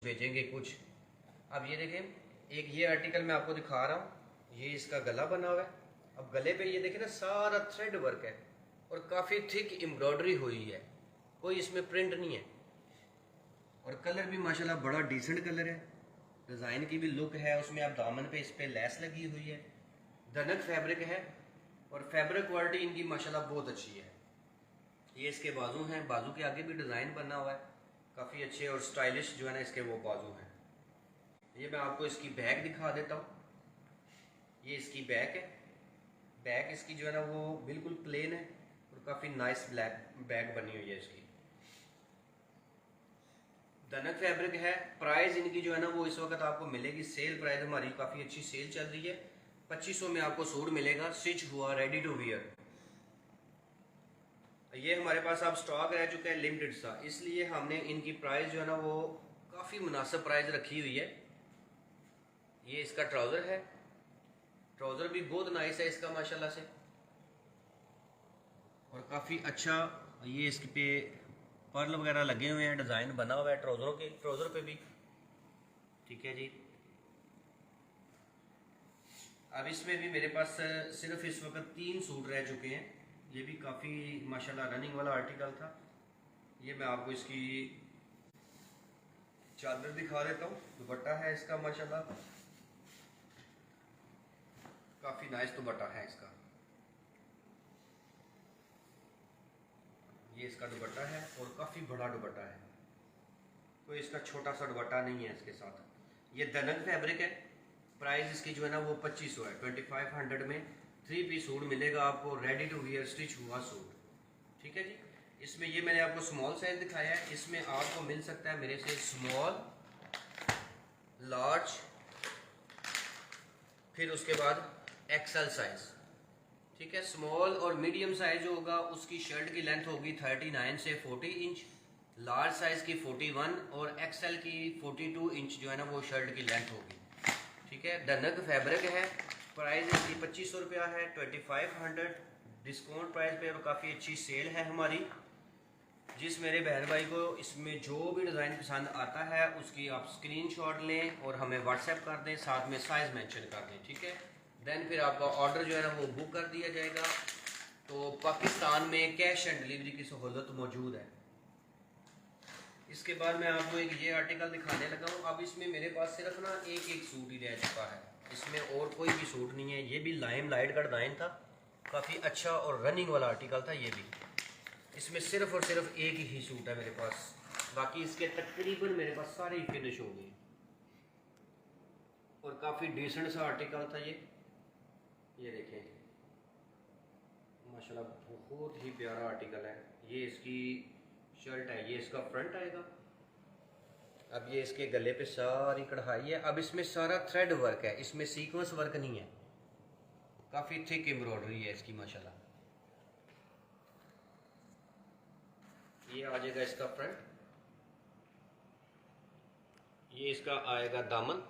भेजेंगे कुछ। अब ये देखें, एक ये आर्टिकल मैं आपको दिखा रहा हूँ, ये इसका गला बना हुआ है। अब गले पे ये देखें ना, सारा थ्रेड वर्क है और काफ़ी थिक एम्ब्रॉयडरी हुई है, कोई इसमें प्रिंट नहीं है। और कलर भी माशाल्लाह बड़ा डिसेंट कलर है, डिज़ाइन की भी लुक है उसमें। आप दामन पे इस पर लेस लगी हुई है, धनक फैब्रिक है और फैब्रिक क्वालिटी इनकी माशाल्लाह बहुत अच्छी है। ये इसके बाजू हैं, बाजू के आगे भी डिज़ाइन बना हुआ है, काफ़ी अच्छे और स्टाइलिश जो है ना इसके वो बाजू हैं। ये मैं आपको इसकी बैक दिखा देता हूँ। ये इसकी बैक है, बैक इसकी जो है ना वो बिल्कुल प्लेन है और काफ़ी नाइस ब्लैक बैक बनी हुई है इसकी। धनक फैब्रिक है। प्राइस इनकी जो है ना वो इस वक्त आपको मिलेगी, सेल प्राइस हमारी काफ़ी अच्छी सेल चल रही है। 2500 में आपको सूट मिलेगा, स्टिच हुआ, रेडी टू वियर। ये हमारे पास अब स्टॉक रह चुका है लिमिटेड सा, इसलिए हमने इनकी प्राइस जो है ना वो काफ़ी मुनासिब प्राइस रखी हुई है। ये इसका ट्राउज़र है, ट्राउज़र भी बहुत नाइस है इसका माशाल्लाह से, और काफ़ी अच्छा। ये इसके पे पर्ल वगैरह लगे हुए हैं, डिज़ाइन बना हुआ है ट्राउज़रों के, ट्राउज़र पे भी। ठीक है जी। अब इसमें भी मेरे पास सिर्फ इस वक्त 3 सूट रह चुके हैं। ये भी काफ़ी माशाल्लाह रनिंग वाला आर्टिकल था। ये मैं आपको इसकी चादर दिखा देता हूँ। दुपट्टा है इसका माशाल्लाह, काफ़ी नाइस दुपट्टा है इसका। ये इसका दुपट्टा है और काफ़ी बड़ा दुपट्टा है, कोई इसका छोटा सा दुपट्टा नहीं है इसके साथ। ये दनन फैब्रिक है। प्राइस इसकी जो है ना वो 2500 है। 2500 में 3 पीस सूट मिलेगा आपको, रेडी टू वियर स्टिच हुआ सूट। ठीक है जी। इसमें ये मैंने आपको स्मॉल साइज दिखाया है, इसमें आपको मिल सकता है मेरे से स्मॉल, लार्ज, फिर उसके बाद एक्सेल साइज। ठीक है। स्मॉल और मीडियम साइज जो होगा उसकी शर्ट की लेंथ होगी 39 से 40 इंच, लार्ज साइज की 41 और एक्सेल की 42 इंच जो है ना वो शर्ट की लेंथ होगी। ठीक है। डनक फैब्रिक है। प्राइस इसकी 2500 रुपया है, 2500 डिस्काउंट प्राइस पे, और काफ़ी अच्छी सेल है हमारी। जिस मेरे बहन भाई को इसमें जो भी डिज़ाइन पसंद आता है उसकी आप स्क्रीनशॉट लें और हमें व्हाट्सएप कर दें, साथ में साइज़ मेंशन कर दें। ठीक है। देन फिर आपका ऑर्डर जो है ना वो बुक कर दिया जाएगा। तो पाकिस्तान में कैश एंड डिलीवरी की सहूलत मौजूद है। इसके बाद मैं आपको एक ये आर्टिकल दिखाने लगा हूँ। अब इसमें मेरे पास सिर्फ ना एक सूट ही रह चुका है, इसमें और कोई भी सूट नहीं है। ये भी लाइम लाइट का डिज़ाइन था, काफ़ी अच्छा और रनिंग वाला आर्टिकल था ये भी। इसमें सिर्फ और सिर्फ एक ही सूट है मेरे पास, बाकी इसके तकरीबन मेरे पास सारे ही फिनिश हो गए। और काफ़ी डिसेंट सा आर्टिकल था ये देखें माशाल्लाह बहुत ही प्यारा आर्टिकल है। ये इसकी शर्ट है, ये इसका फ्रंट आएगा। अब ये इसके गले पे सारी कढ़ाई है। अब इसमें सारा थ्रेड वर्क है, इसमें सीक्वेंस वर्क नहीं है, काफ़ी थिक एम्ब्रॉयडरी है इसकी माशाल्लाह। ये आ जाएगा इसका फ्रंट, ये इसका आएगा दामन।